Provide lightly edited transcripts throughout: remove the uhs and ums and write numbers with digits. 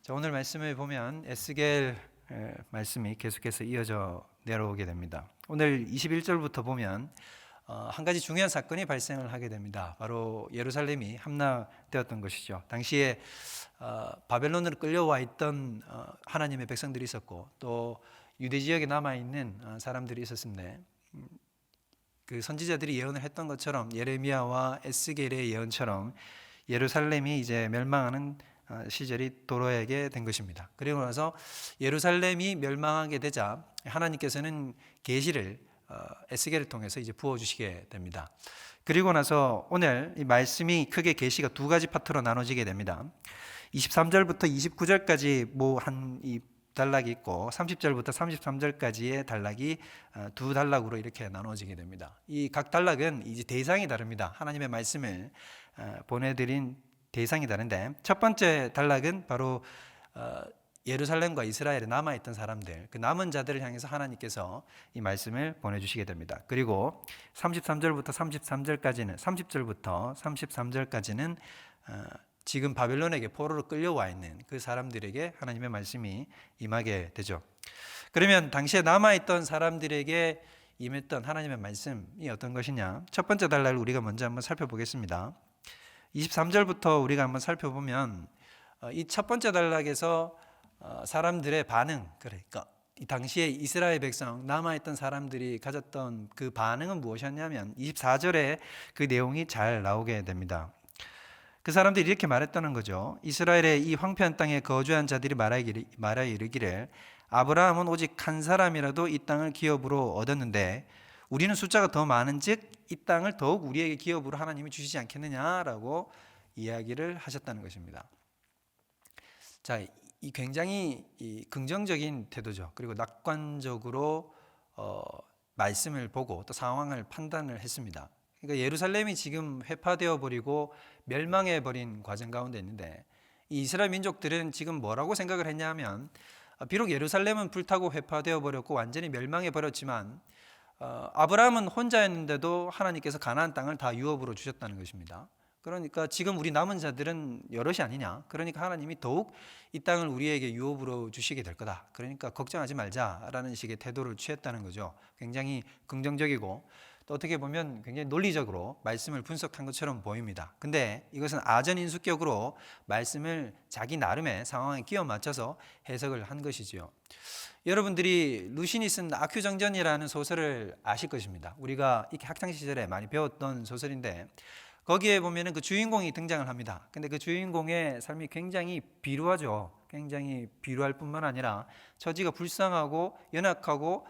자, 오늘 말씀을 보면 에스겔 말씀이 계속해서 이어져 내려오게 됩니다. 오늘 21절부터 보면 한 가지 중요한 사건이 발생을 하게 됩니다. 바로 예루살렘이 함락되었던 것이죠. 당시에 바벨론으로 끌려와 있던 하나님의 백성들이 있었고 또 유대 지역에 남아 있는 사람들이 있었는데 그 선지자들이 예언을 했던 것처럼 예레미야와 에스겔의 예언처럼 예루살렘이 이제 멸망하는 시절이 도래하게 된 것입니다. 그리고 나서 예루살렘이 멸망하게 되자 하나님께서는 계시를 에스겔을 통해서 이제 부어주시게 됩니다. 그리고 나서 오늘 이 말씀이 크게 계시가 두 가지 파트로 나눠지게 됩니다. 23절부터 29절까지 이 단락이 있고 30절부터 33절까지의 단락이 두 단락으로 이렇게 나눠지게 됩니다. 이 각 단락은 이제 대상이 다릅니다. 하나님의 말씀을 보내드린 대상이 다른데 첫 번째 단락은 바로 예루살렘과 이스라엘에 남아있던 사람들, 그 남은 자들을 향해서 하나님께서 이 말씀을 보내주시게 됩니다. 그리고 33절부터 30절부터 33절까지는 지금 바벨론에게 포로로 끌려와 있는 그 사람들에게 하나님의 말씀이 임하게 되죠. 그러면 당시에 남아있던 사람들에게 임했던 하나님의 말씀이 어떤 것이냐? 첫 번째 단락을 우리가 먼저 한번 살펴보겠습니다. 23절부터 우리가 한번 살펴보면 이 첫 번째 단락에서 사람들의 반응, 그러니까 이 당시에 이스라엘 백성 남아있던 사람들이 가졌던 그 반응은 무엇이었냐면 24절에 그 내용이 잘 나오게 됩니다. 그 사람들이 이렇게 말했다는 거죠. 이스라엘의 이 황폐한 땅에 거주한 자들이 말하여 이르기를 아브라함은 오직 한 사람이라도 이 땅을 기업으로 얻었는데 우리는 숫자가 더 많은즉 이 땅을 더욱 우리에게 기업으로 하나님이 주시지 않겠느냐라고 이야기를 하셨다는 것입니다. 자, 이 굉장히 긍정적인 태도죠. 그리고 낙관적으로 말씀을 보고 또 상황을 판단을 했습니다. 그러니까 예루살렘이 지금 회파되어 버리고 멸망해 버린 과정 가운데 있는데 이 이스라엘 민족들은 지금 뭐라고 생각을 했냐면 비록 예루살렘은 불타고 회파되어 버렸고 완전히 멸망해 버렸지만 아브라함은 혼자였는데도 하나님께서 가나안 땅을 다 유업으로 주셨다는 것입니다. 그러니까 지금 우리 남은 자들은 여럿이 아니냐. 그러니까 하나님이 더욱 이 땅을 우리에게 유업으로 주시게 될 거다. 그러니까 걱정하지 말자라는 식의 태도를 취했다는 거죠. 굉장히 긍정적이고 또 어떻게 보면 굉장히 논리적으로 말씀을 분석한 것처럼 보입니다. 근데 이것은 아전인수격으로 말씀을 자기 나름의 상황에 끼워 맞춰서 해석을 한 것이지요. 여러분들이 루신이 쓴 아큐정전이라는 소설을 아실 것입니다. 우리가 이렇게 학창 시절에 많이 배웠던 소설인데 거기에 보면은 그 주인공이 등장을 합니다. 근데 그 주인공의 삶이 굉장히 비루하죠. 굉장히 비루할 뿐만 아니라 처지가 불쌍하고 연약하고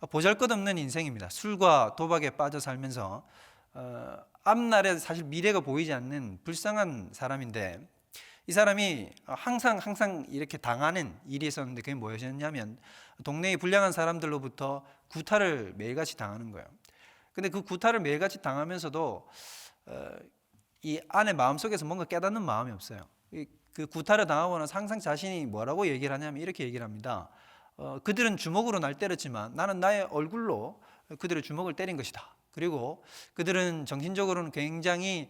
보잘것없는 인생입니다. 술과 도박에 빠져 살면서 앞날에 사실 미래가 보이지 않는 불쌍한 사람인데 이 사람이 항상 이렇게 당하는 일이 있었는데 그게 무엇이었냐면 동네의 불량한 사람들로부터 구타를 매일같이 당하는 거예요. 근데 그 구타를 매일같이 당하면서도 이 안에 마음속에서 뭔가 깨닫는 마음이 없어요. 그 구타를 당하고 나서 항상 자신이 뭐라고 얘기를 하냐면 이렇게 얘기를 합니다. 그들은 주먹으로 날 때렸지만 나는 나의 얼굴로 그들의 주먹을 때린 것이다. 그리고 그들은 정신적으로는 굉장히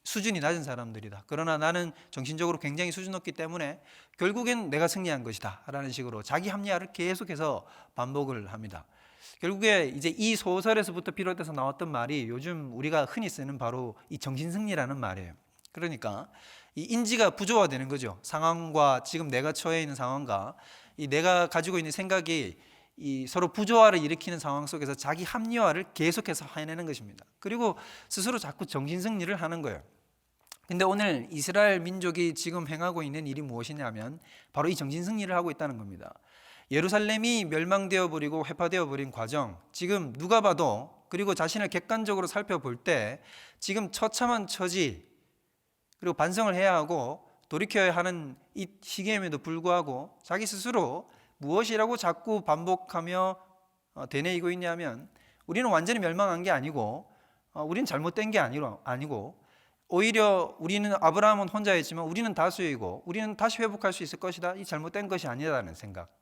수준이 낮은 사람들이다. 그러나 나는 정신적으로 굉장히 수준 높기 때문에 결국엔 내가 승리한 것이다 라는 식으로 자기 합리화를 계속해서 반복을 합니다. 결국에 이제 이 소설에서부터 비롯해서 나왔던 말이 요즘 우리가 흔히 쓰는 바로 이 정신승리라는 말이에요. 그러니까 이 인지가 부조화되는 거죠. 상황과 지금 내가 처해 있는 상황과 이 내가 가지고 있는 생각이 이 서로 부조화를 일으키는 상황 속에서 자기 합리화를 계속해서 해내는 것입니다. 그리고 스스로 자꾸 정신승리를 하는 거예요. 근데 오늘 이스라엘 민족이 지금 행하고 있는 일이 무엇이냐면 바로 이 정신승리를 하고 있다는 겁니다. 예루살렘이 멸망되어 버리고 회파되어 버린 과정, 지금 누가 봐도 그리고 자신을 객관적으로 살펴볼 때 지금 처참한 처지 그리고 반성을 해야 하고 돌이켜야 하는 이 시기임에도 불구하고 자기 스스로 무엇이라고 자꾸 반복하며 되뇌이고 있냐면 우리는 완전히 멸망한 게 아니고 우리는 잘못된 게 아니고 오히려 우리는 아브라함은 혼자였지만 우리는 다수이고 우리는 다시 회복할 수 있을 것이다. 이 잘못된 것이 아니라는 생각,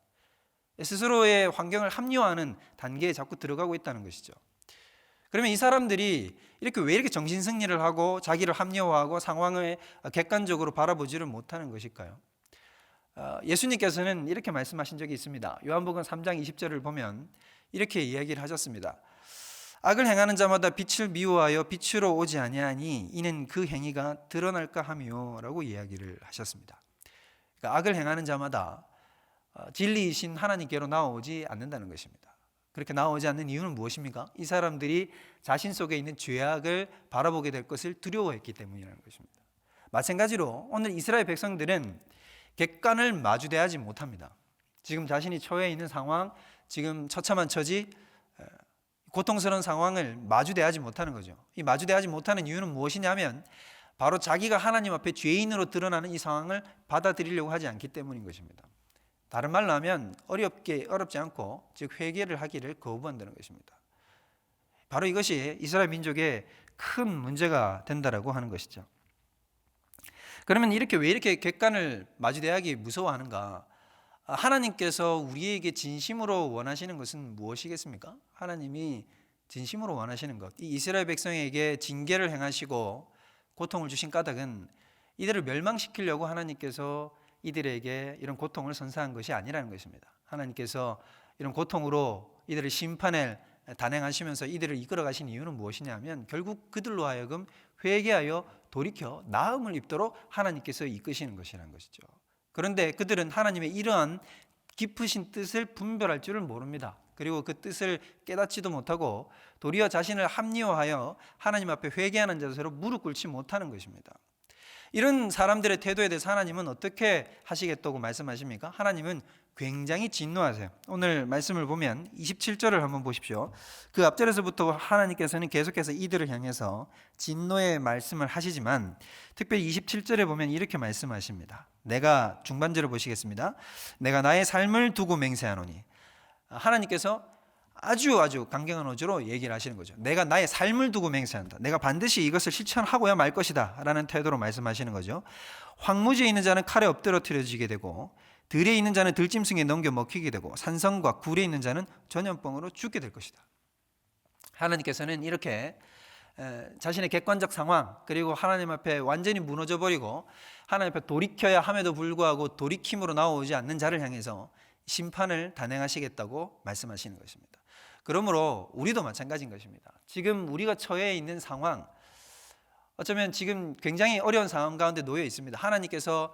스스로의 환경을 합리화하는 단계에 자꾸 들어가고 있다는 것이죠. 그러면 이 사람들이 왜 이렇게 정신승리를 하고 자기를 합리화하고 상황을 객관적으로 바라보지를 못하는 것일까요? 예수님께서는 이렇게 말씀하신 적이 있습니다. 요한복음 3장 20절을 보면 이렇게 이야기를 하셨습니다. 악을 행하는 자마다 빛을 미워하여 빛으로 오지 아니하니 이는 그 행위가 드러날까 하며 라고 이야기를 하셨습니다. 그러니까 악을 행하는 자마다 진리이신 하나님께로 나오지 않는다는 것입니다. 그렇게 나오지 않는 이유는 무엇입니까? 이 사람들이 자신 속에 있는 죄악을 바라보게 될 것을 두려워했기 때문이라는 것입니다. 마찬가지로 오늘 이스라엘 백성들은 객관을 마주대하지 못합니다. 지금 자신이 처해 있는 상황, 지금 처참한 처지, 고통스러운 상황을 마주대하지 못하는 거죠. 이 마주대하지 못하는 이유는 무엇이냐면 바로 자기가 하나님 앞에 죄인으로 드러나는 이 상황을 받아들이려고 하지 않기 때문인 것입니다. 다른 말로 하면 어렵지 않고 즉 회개를 하기를 거부한다는 것입니다. 바로 이것이 이스라엘 민족의 큰 문제가 된다라고 하는 것이죠. 그러면 왜 이렇게 객관을 마주대하기 무서워하는가? 하나님께서 우리에게 진심으로 원하시는 것은 무엇이겠습니까? 하나님이 진심으로 원하시는 것, 이 이스라엘 백성에게 징계를 행하시고 고통을 주신 까닭은 이들을 멸망시키려고 하나님께서 이들에게 이런 고통을 선사한 것이 아니라는 것입니다. 하나님께서 이런 고통으로 이들을 심판을 단행하시면서 이들을 이끌어 가신 이유는 무엇이냐면 결국 그들로 하여금 회개하여 돌이켜 나음을 입도록 하나님께서 이끄시는 것이라는 것이죠. 그런데 그들은 하나님의 이러한 깊으신 뜻을 분별할 줄을 모릅니다. 그리고 그 뜻을 깨닫지도 못하고 도리어 자신을 합리화하여 하나님 앞에 회개하는 자세로 무릎 꿇지 못하는 것입니다. 이런 사람들의 태도에 대해서 하나님은 어떻게 하시겠다고 말씀하십니까? 하나님은 굉장히 진노하세요. 오늘 말씀을 보면 27절을 한번 보십시오. 그 앞절에서부터 하나님께서는 계속해서 이들을 향해서 진노의 말씀을 하시지만 특별히 27절에 보면 이렇게 말씀하십니다. 내가 중반절을 보시겠습니다. 내가 나의 삶을 두고 맹세하노니, 하나님께서 아주 강경한 어조로 얘기를 하시는 거죠. 내가 나의 삶을 두고 맹세한다. 내가 반드시 이것을 실천하고야 말 것이다 라는 태도로 말씀하시는 거죠. 황무지에 있는 자는 칼에 엎드러뜨려지게 되고 들에 있는 자는 들짐승에 넘겨 먹히게 되고 산성과 굴에 있는 자는 전염병으로 죽게 될 것이다. 하나님께서는 이렇게 자신의 객관적 상황 그리고 하나님 앞에 완전히 무너져버리고 하나님 앞에 돌이켜야 함에도 불구하고 돌이킴으로 나오지 않는 자를 향해서 심판을 단행하시겠다고 말씀하시는 것입니다. 그러므로 우리도 마찬가지인 것입니다. 지금 우리가 처해 있는 상황, 어쩌면 지금 굉장히 어려운 상황 가운데 놓여 있습니다. 하나님께서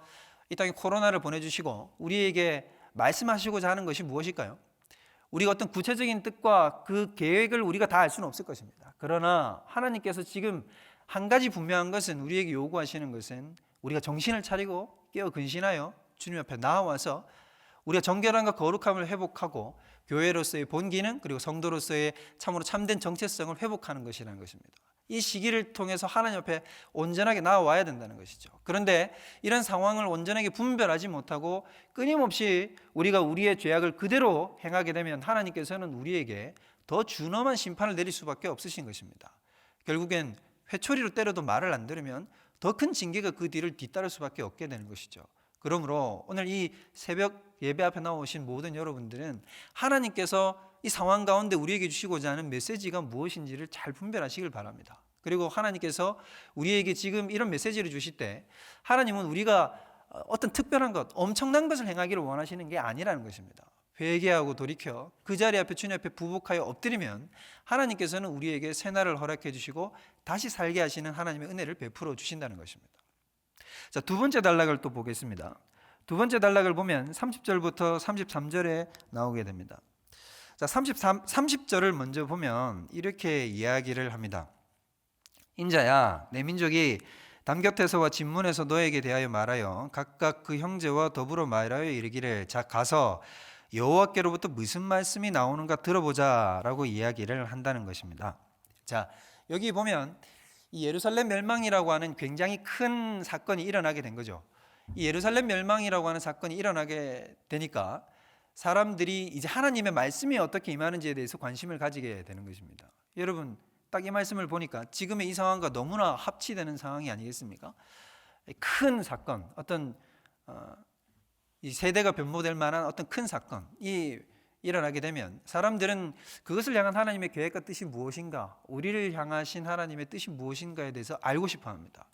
이 땅에 코로나를 보내주시고 우리에게 말씀하시고자 하는 것이 무엇일까요? 우리가 어떤 구체적인 뜻과 그 계획을 우리가 다 알 수는 없을 것입니다. 그러나 하나님께서 지금 한 가지 분명한 것은, 우리에게 요구하시는 것은 우리가 정신을 차리고 깨어 근신하여 주님 앞에 나와서 우리가 정결함과 거룩함을 회복하고 교회로서의 본기능 그리고 성도로서의 참으로 참된 정체성을 회복하는 것이라는 것입니다. 이 시기를 통해서 하나님 앞에 온전하게 나와야 된다는 것이죠. 그런데 이런 상황을 온전하게 분별하지 못하고 끊임없이 우리가 우리의 죄악을 그대로 행하게 되면 하나님께서는 우리에게 더 준엄한 심판을 내릴 수밖에 없으신 것입니다. 결국엔 회초리로 때려도 말을 안 들으면 더 큰 징계가 그 뒤를 뒤따를 수밖에 없게 되는 것이죠. 그러므로 오늘 이 새벽 예배 앞에 나오신 모든 여러분들은 하나님께서 이 상황 가운데 우리에게 주시고자 하는 메시지가 무엇인지를 잘 분별하시길 바랍니다. 그리고 하나님께서 우리에게 지금 이런 메시지를 주실 때 하나님은 우리가 어떤 특별한 것, 엄청난 것을 행하기를 원하시는 게 아니라는 것입니다. 회개하고 돌이켜 그 자리 앞에 주님 앞에 부복하여 엎드리면 하나님께서는 우리에게 새날을 허락해 주시고 다시 살게 하시는 하나님의 은혜를 베풀어 주신다는 것입니다. 자, 두 번째 단락을 또 보겠습니다. 두 번째 단락을 보면 30절부터 33절에 나오게 됩니다. 자, 30절을 먼저 보면 이렇게 이야기를 합니다. 인자야, 내 민족이 담 곁에서와 진문에서 너에게 대하여 말하여 각각 그 형제와 더불어 말하여 이르기를, 자 가서 여호와께로부터 무슨 말씀이 나오는가 들어보자라고 이야기를 한다는 것입니다. 자, 여기 보면 이 예루살렘 멸망이라고 하는 굉장히 큰 사건이 일어나게 된 거죠. 이 예루살렘 멸망이라고 하는 사건이 일어나게 되니까 사람들이 이제 하나님의 말씀이 어떻게 임하는지에 대해서 관심을 가지게 되는 것입니다. 여러분, 딱 이 말씀을 보니까 지금의 이 상황과 너무나 합치되는 상황이 아니겠습니까? 큰 사건, 어떤 이 세대가 변모될 만한 어떤 큰 사건이 일어나게 되면 사람들은 그것을 향한 하나님의 계획과 뜻이 무엇인가, 우리를 향하신 하나님의 뜻이 무엇인가에 대해서 알고 싶어 합니다.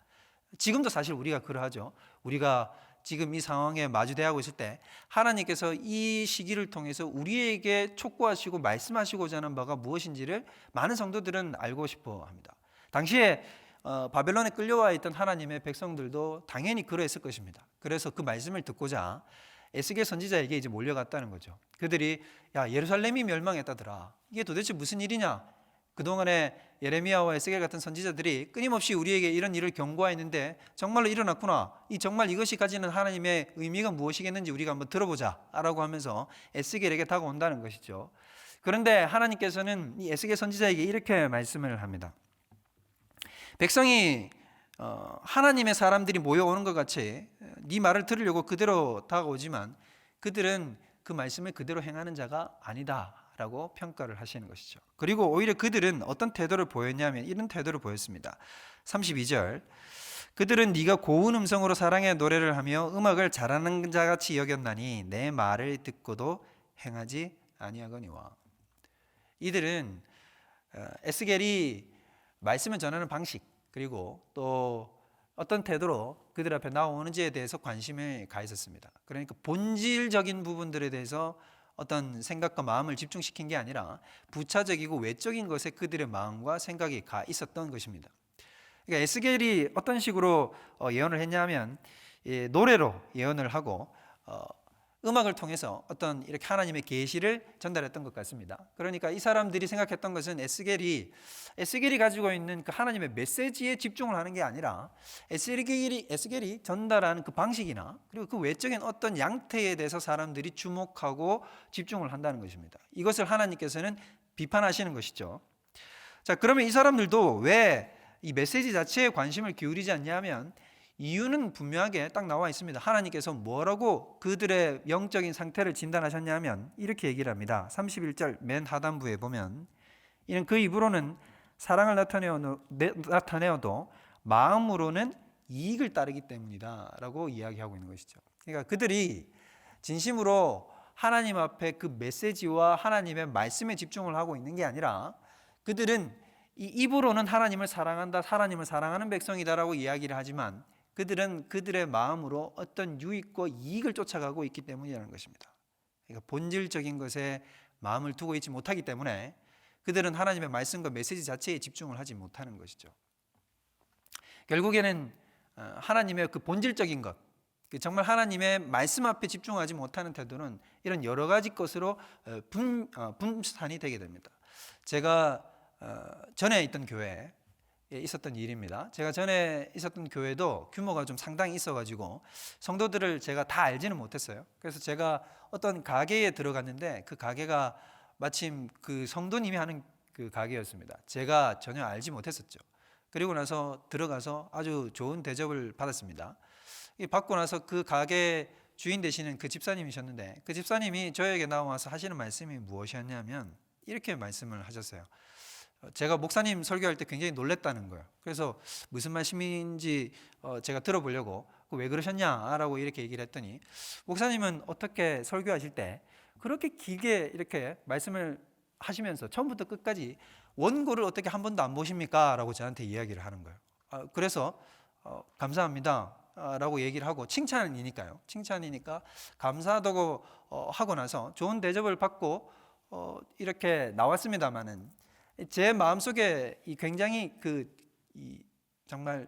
지금도 사실 우리가 그러하죠. 우리가 지금 이 상황에 마주대하고 있을 때 하나님께서 이 시기를 통해서 우리에게 촉구하시고 말씀하시고자 하는 바가 무엇인지를 많은 성도들은 알고 싶어 합니다. 당시에 바벨론에 끌려와 있던 하나님의 백성들도 당연히 그러했을 것입니다. 그래서 그 말씀을 듣고자 에스겔 선지자에게 이제 몰려갔다는 거죠. 그들이 야, 예루살렘이 멸망했다더라. 이게 도대체 무슨 일이냐? 그동안에 예레미야와 에스겔 같은 선지자들이 끊임없이 우리에게 이런 일을 경고하였는데 정말로 일어났구나. 정말 이것이 가지는 하나님의 의미가 무엇이겠는지 우리가 한번 들어보자 라고 하면서 에스겔에게 다가온다는 것이죠. 그런데 하나님께서는 이 에스겔 선지자에게 이렇게 말씀을 합니다. 백성이 하나님의 사람들이 모여오는 것 같이 네 말을 들으려고 그대로 다가오지만 그들은 그 말씀을 그대로 행하는 자가 아니다 라고 평가를 하시는 것이죠. 그리고 오히려 그들은 어떤 태도를 보였냐면 이런 태도를 보였습니다. 32절, 그들은 네가 고운 음성으로 사랑의 노래를 하며 음악을 잘하는 자같이 여겼나니 내 말을 듣고도 행하지 아니하거니와. 이들은 에스겔이 말씀을 전하는 방식, 그리고 또 어떤 태도로 그들 앞에 나오는지에 대해서 관심을 가했었습니다. 그러니까 본질적인 부분들에 대해서 어떤 생각과 마음을 집중시킨 게 아니라 부차적이고 외적인 것에 그들의 마음과 생각이 가 있었던 것입니다. 그러니까 에스겔이 어떤 식으로 예언을 했냐면 노래로 예언을 하고 음악을 통해서 어떤 이렇게 하나님의 계시를 전달했던 것 같습니다. 그러니까 이 사람들이 생각했던 것은 에스겔이 가지고 있는 그 하나님의 메시지에 집중을 하는 게 아니라 에스겔이 전달하는 그 방식이나 그리고 그 외적인 어떤 양태에 대해서 사람들이 주목하고 집중을 한다는 것입니다. 이것을 하나님께서는 비판하시는 것이죠. 자, 그러면 이 사람들도 왜 이 메시지 자체에 관심을 기울이지 않냐면 이유는 분명하게 딱 나와 있습니다. 하나님께서 뭐라고 그들의 영적인 상태를 진단하셨냐면 이렇게 얘기를 합니다. 31절 맨 하단부에 보면 이는 그 입으로는 사랑을 나타내어도 마음으로는 이익을 따르기 때문이다 라고 이야기하고 있는 것이죠. 그러니까 그들이 진심으로 하나님 앞에 그 메시지와 하나님의 말씀에 집중을 하고 있는 게 아니라 그들은 이 입으로는 하나님을 사랑한다, 하나님을 사랑하는 백성이다라고 이야기를 하지만 그들은 그들의 마음으로 어떤 유익과 이익을 쫓아가고 있기 때문이라는 것입니다. 그러니까 본질적인 것에 마음을 두고 있지 못하기 때문에 그들은 하나님의 말씀과 메시지 자체에 집중을 하지 못하는 것이죠. 결국에는 하나님의 그 본질적인 것, 정말 하나님의 말씀 앞에 집중하지 못하는 태도는 이런 여러 가지 것으로 분산이 되게 됩니다. 제가 전에 있던 교회에 있었던 일입니다. 제가 전에 있었던 교회도 규모가 좀 상당히 있어가지고 성도들을 제가 다 알지는 못했어요. 그래서 제가 어떤 가게에 들어갔는데 그 가게가 마침 그 성도님이 하는 그 가게였습니다. 제가 전혀 알지 못했었죠. 그리고 나서 들어가서 아주 좋은 대접을 받았습니다. 받고 나서 그 가게 주인 되시는 그 집사님이셨는데 그 집사님이 저에게 나와서 하시는 말씀이 무엇이었냐면 이렇게 말씀을 하셨어요. 제가 목사님 설교할 때 굉장히 놀랬다는 거예요. 그래서 무슨 말씀인지 제가 들어보려고 왜 그러셨냐라고 이렇게 얘기를 했더니 목사님은 어떻게 설교하실 때 그렇게 길게 이렇게 말씀을 하시면서 처음부터 끝까지 원고를 어떻게 한 번도 안 보십니까? 라고 저한테 이야기를 하는 거예요. 그래서 감사합니다 라고 얘기를 하고 칭찬이니까 감사하다고 하고 나서 좋은 대접을 받고 이렇게 나왔습니다마는 제 마음속에 굉장히 정말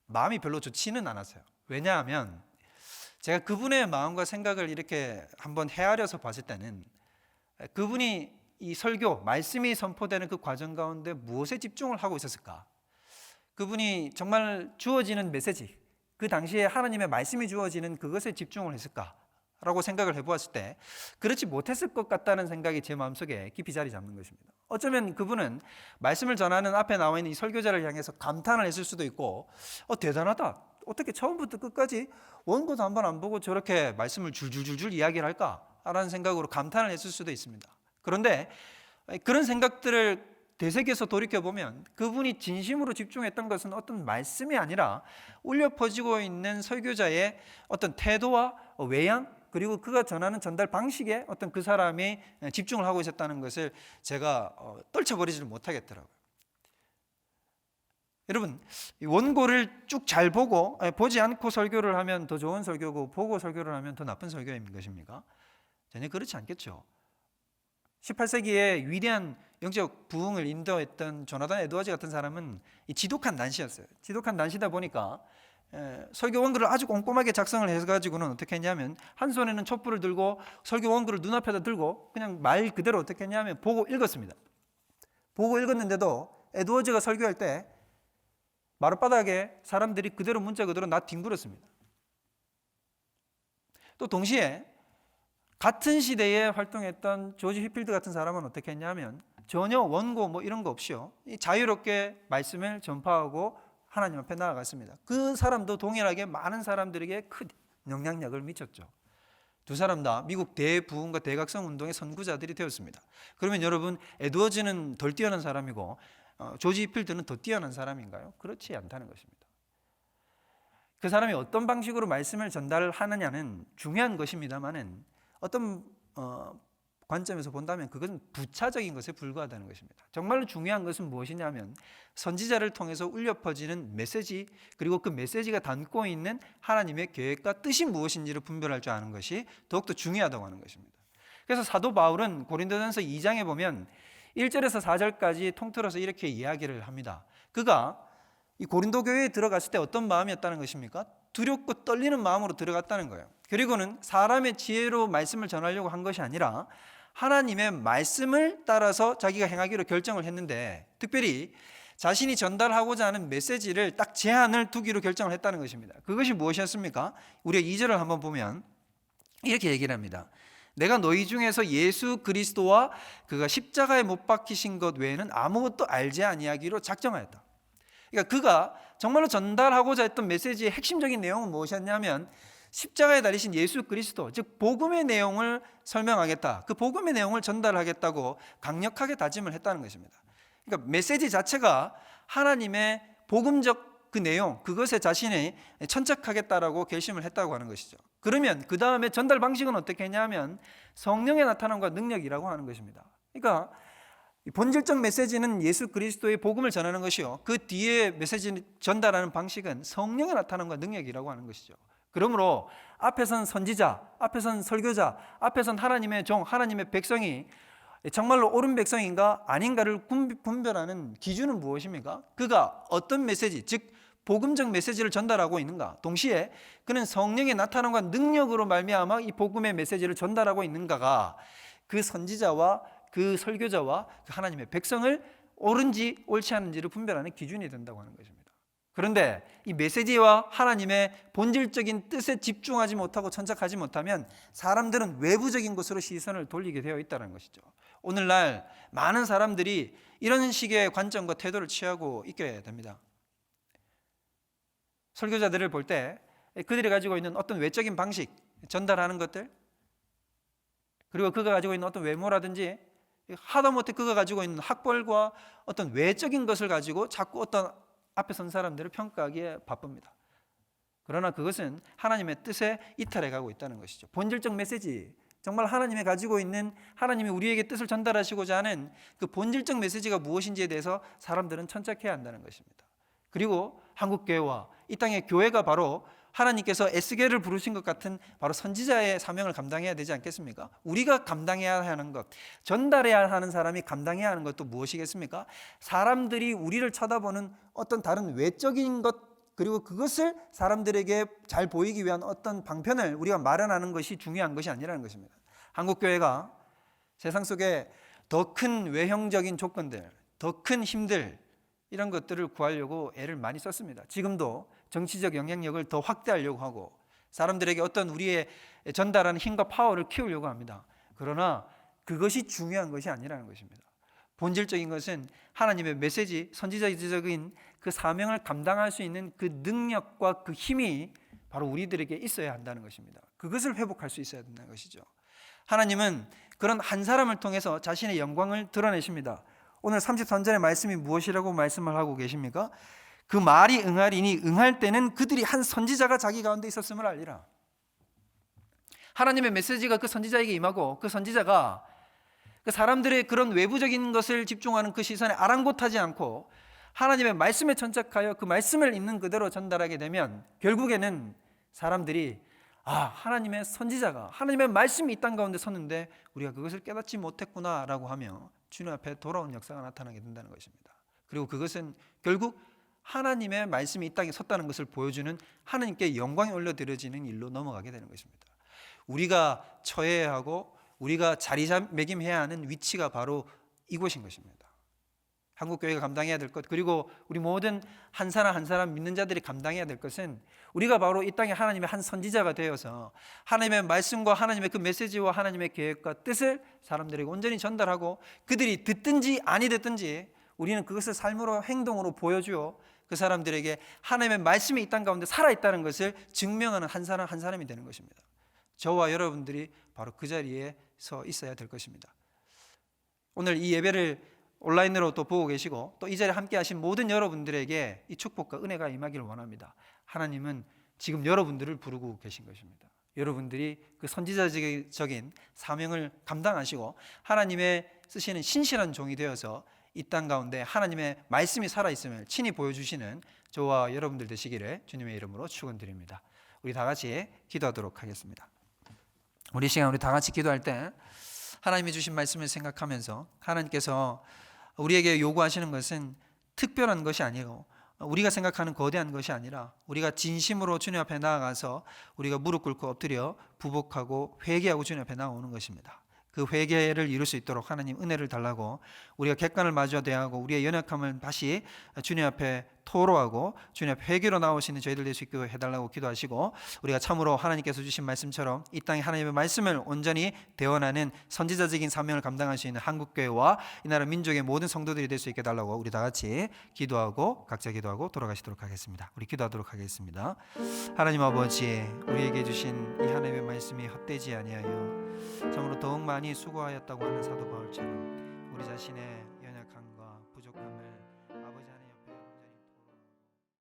마음이 별로 좋지는 않았어요. 왜냐하면 제가 그분의 마음과 생각을 이렇게 한번 헤아려서 봤을 때는 그분이 이 설교, 말씀이 선포되는 그 과정 가운데 무엇에 집중을 하고 있었을까? 그분이 정말 주어지는 메시지, 그 당시에 하나님의 말씀이 주어지는 그것에 집중을 했을까? 라고 생각을 해보았을 때 그렇지 못했을 것 같다는 생각이 제 마음속에 깊이 자리 잡는 것입니다. 어쩌면 그분은 말씀을 전하는 앞에 나와 있는 이 설교자를 향해서 감탄을 했을 수도 있고 대단하다, 어떻게 처음부터 끝까지 원고도 한 번 안 보고 저렇게 말씀을 줄줄줄줄 이야기를 할까? 라는 생각으로 감탄을 했을 수도 있습니다. 그런데 그런 생각들을 되새겨서 돌이켜보면 그분이 진심으로 집중했던 것은 어떤 말씀이 아니라 울려 퍼지고 있는 설교자의 어떤 태도와 외양, 그리고 그가 전하는 전달 방식에 어떤 그 사람이 집중을 하고 있었다는 것을 제가 떨쳐버리지를 못하겠더라고요. 여러분, 이 원고를 쭉 잘 보고 보지 않고 설교를 하면 더 좋은 설교고 보고 설교를 하면 더 나쁜 설교인 것입니까? 전혀 그렇지 않겠죠. 18세기에 위대한 영적 부흥을 인도했던 조나단 에드워즈 같은 사람은 이 지독한 난시였어요. 지독한 난시다 보니까 설교 원글을 아주 꼼꼼하게 작성을 해가지고는 어떻게 했냐면 한 손에는 촛불을 들고 설교 원글을 눈앞에다 들고 그냥 말 그대로 어떻게 했냐면 보고 읽었습니다. 보고 읽었는데도 에드워즈가 설교할 때 마룻바닥에 사람들이 그대로 문자 그대로 뒹굴었습니다. 또 동시에 같은 시대에 활동했던 조지 휘필드 같은 사람은 어떻게 했냐면 전혀 원고 뭐 이런 거 없이요, 자유롭게 말씀을 전파하고 하나님 앞에 나아갔습니다. 그 사람도 동일하게 많은 사람들에게 큰 영향력을 미쳤죠. 두 사람 다 미국 대부흥과 대각성 운동의 선구자들이 되었습니다. 그러면 여러분, 에드워즈는 덜 뛰어난 사람이고 조지 휘필드는 더 뛰어난 사람인가요? 그렇지 않다는 것입니다. 그 사람이 어떤 방식으로 말씀을 전달하느냐는 중요한 것입니다만은 어떤 관점에서 본다면 그것은 부차적인 것에 불과하다는 것입니다. 정말로 중요한 것은 무엇이냐면 선지자를 통해서 울려 퍼지는 메시지, 그리고 그 메시지가 담고 있는 하나님의 계획과 뜻이 무엇인지를 분별할 줄 아는 것이 더욱더 중요하다고 하는 것입니다. 그래서 사도 바울은 고린도전서 2장에 보면 1절에서 4절까지 통틀어서 이렇게 이야기를 합니다. 그가 이 고린도 교회에 들어갔을 때 어떤 마음이었다는 것입니까? 두렵고 떨리는 마음으로 들어갔다는 거예요. 그리고는 사람의 지혜로 말씀을 전하려고 한 것이 아니라 하나님의 말씀을 따라서 자기가 행하기로 결정을 했는데, 특별히 자신이 전달하고자 하는 메시지를 딱 제한을 두기로 결정을 했다는 것입니다. 그것이 무엇이었습니까? 우리가 2절을 한번 보면 이렇게 얘기를 합니다. 내가 너희 중에서 예수 그리스도와 그가 십자가에 못 박히신 것 외에는 아무것도 알지 아니하기로 작정하였다. 그러니까 그가 정말로 전달하고자 했던 메시지의 핵심적인 내용은 무엇이었냐면 십자가에 달리신 예수 그리스도, 즉 복음의 내용을 설명하겠다, 그 복음의 내용을 전달하겠다고 강력하게 다짐을 했다는 것입니다. 그러니까 메시지 자체가 하나님의 복음적 그 내용, 그것에 자신이 천착하겠다라고 결심을 했다고 하는 것이죠. 그러면 그 다음에 전달 방식은 어떻게 했냐면 성령의 나타남과 능력이라고 하는 것입니다. 그러니까 본질적 메시지는 예수 그리스도의 복음을 전하는 것이요, 그 뒤에 메시지 전달하는 방식은 성령의 나타남과 능력이라고 하는 것이죠. 그러므로 앞에선 선지자, 앞에선 설교자, 앞에선 하나님의 종, 하나님의 백성이 정말로 옳은 백성인가 아닌가를 분별하는 기준은 무엇입니까? 그가 어떤 메시지, 즉 복음적 메시지를 전달하고 있는가, 동시에 그는 성령의 나타남과 능력으로 말미암아 이 복음의 메시지를 전달하고 있는가가 그 선지자와 그 설교자와 그 하나님의 백성을 옳은지 옳지 않은지를 분별하는 기준이 된다고 하는 것입니다. 그런데 이 메시지와 하나님의 본질적인 뜻에 집중하지 못하고 천착하지 못하면 사람들은 외부적인 것으로 시선을 돌리게 되어 있다는 것이죠. 오늘날 많은 사람들이 이런 식의 관점과 태도를 취하고 있게 됩니다. 설교자들을 볼 때 그들이 가지고 있는 어떤 외적인 방식, 전달하는 것들, 그리고 그가 가지고 있는 어떤 외모라든지 하다못해 그가 가지고 있는 학벌과 어떤 외적인 것을 가지고 자꾸 어떤 앞에 선 사람들을 평가하기에 바쁩니다. 그러나 그것은 하나님의 뜻에 이탈해 가고 있다는 것이죠. 본질적 메시지, 정말 하나님이 가지고 있는, 하나님이 우리에게 뜻을 전달하시고자 하는 그 본질적 메시지가 무엇인지에 대해서 사람들은 천착해야 한다는 것입니다. 그리고 한국교회와 이 땅의 교회가 바로 하나님께서 에스겔을 부르신 것 같은 바로 선지자의 사명을 감당해야 되지 않겠습니까? 우리가 감당해야 하는 것, 전달해야 하는 사람이 감당해야 하는 것도 무엇이겠습니까? 사람들이 우리를 쳐다보는 어떤 다른 외적인 것, 그리고 그것을 사람들에게 잘 보이기 위한 어떤 방편을 우리가 마련하는 것이 중요한 것이 아니라는 것입니다. 한국교회가 세상 속에 더 큰 외형적인 조건들, 더 큰 힘들, 이런 것들을 구하려고 애를 많이 썼습니다. 지금도 정치적 영향력을 더 확대하려고 하고 사람들에게 어떤 우리의 전달하는 힘과 파워를 키우려고 합니다. 그러나 그것이 중요한 것이 아니라는 것입니다. 본질적인 것은 하나님의 메시지, 선지자적인 그 사명을 감당할 수 있는 그 능력과 그 힘이 바로 우리들에게 있어야 한다는 것입니다. 그것을 회복할 수 있어야 된다는 것이죠. 하나님은 그런 한 사람을 통해서 자신의 영광을 드러내십니다. 오늘 33절의 말씀이 무엇이라고 말씀을 하고 계십니까? 그 말이 응하리니 응할 때는 그들이 한 선지자가 자기 가운데 있었음을 알리라. 하나님의 메시지가 그 선지자에게 임하고 그 선지자가 그 사람들의 그런 외부적인 것을 집중하는 그 시선에 아랑곳하지 않고 하나님의 말씀에 천착하여 그 말씀을 있는 그대로 전달하게 되면 결국에는 사람들이 하나님의 선지자가 하나님의 말씀이 이 땅 가운데 섰는데 우리가 그것을 깨닫지 못했구나라고 하며 주님 앞에 돌아온 역사가 나타나게 된다는 것입니다. 그리고 그것은 결국 하나님의 말씀이 이 땅에 섰다는 것을 보여주는 하나님께 영광이 올려드려지는 일로 넘어가게 되는 것입니다. 우리가 처해야 하고 우리가 자리매김해야 하는 위치가 바로 이곳인 것입니다. 한국교회가 감당해야 될 것, 그리고 우리 모든 한 사람 한 사람 믿는 자들이 감당해야 될 것은 우리가 바로 이 땅에 하나님의 한 선지자가 되어서 하나님의 말씀과 하나님의 그 메시지와 하나님의 계획과 뜻을 사람들에게 온전히 전달하고 그들이 듣든지 아니 듣든지 우리는 그것을 삶으로 행동으로 보여주어 그 사람들에게 하나님의 말씀이 이 땅 가운데 살아있다는 것을 증명하는 한 사람 한 사람이 되는 것입니다. 저와 여러분들이 바로 그 자리에 서 있어야 될 것입니다. 오늘 이 예배를 온라인으로 또 보고 계시고 또 이 자리에 함께 하신 모든 여러분들에게 이 축복과 은혜가 임하기를 원합니다. 하나님은 지금 여러분들을 부르고 계신 것입니다. 여러분들이 그 선지자적인 사명을 감당하시고 하나님의 쓰시는 신실한 종이 되어서 이 땅 가운데 하나님의 말씀이 살아있음을 친히 보여주시는 저와 여러분들 되시기를 주님의 이름으로 축원드립니다. 우리 다 같이 기도하도록 하겠습니다. 우리 시간 우리 다 같이 기도할 때 하나님이 주신 말씀을 생각하면서 하나님께서 우리에게 요구하시는 것은 특별한 것이 아니고 우리가 생각하는 거대한 것이 아니라 우리가 진심으로 주님 앞에 나아가서 우리가 무릎 꿇고 엎드려 부복하고 회개하고 주님 앞에 나오는 것입니다. 그 회개를 이룰 수 있도록 하나님 은혜를 달라고 우리가 객관을 마주하 대하고 우리의 연약함을 다시 주님 앞에 토로하고 주님 앞에 회개로 나오시는 저희들 될 수 있게 해달라고 기도하시고 우리가 참으로 하나님께서 주신 말씀처럼 이 땅에 하나님의 말씀을 온전히 대언하는 선지자적인 사명을 감당할 수 있는 한국교회와 이 나라 민족의 모든 성도들이 될 수 있게 해달라고 우리 다 같이 기도하고 각자 기도하고 돌아가시도록 하겠습니다. 우리 기도하도록 하겠습니다. 하나님 아버지, 우리에게 주신 이 하나님의 말씀이 헛되지 아니하여 참으로 더욱 많이 수고하였다고 하는 사도 바울처럼 우리 자신의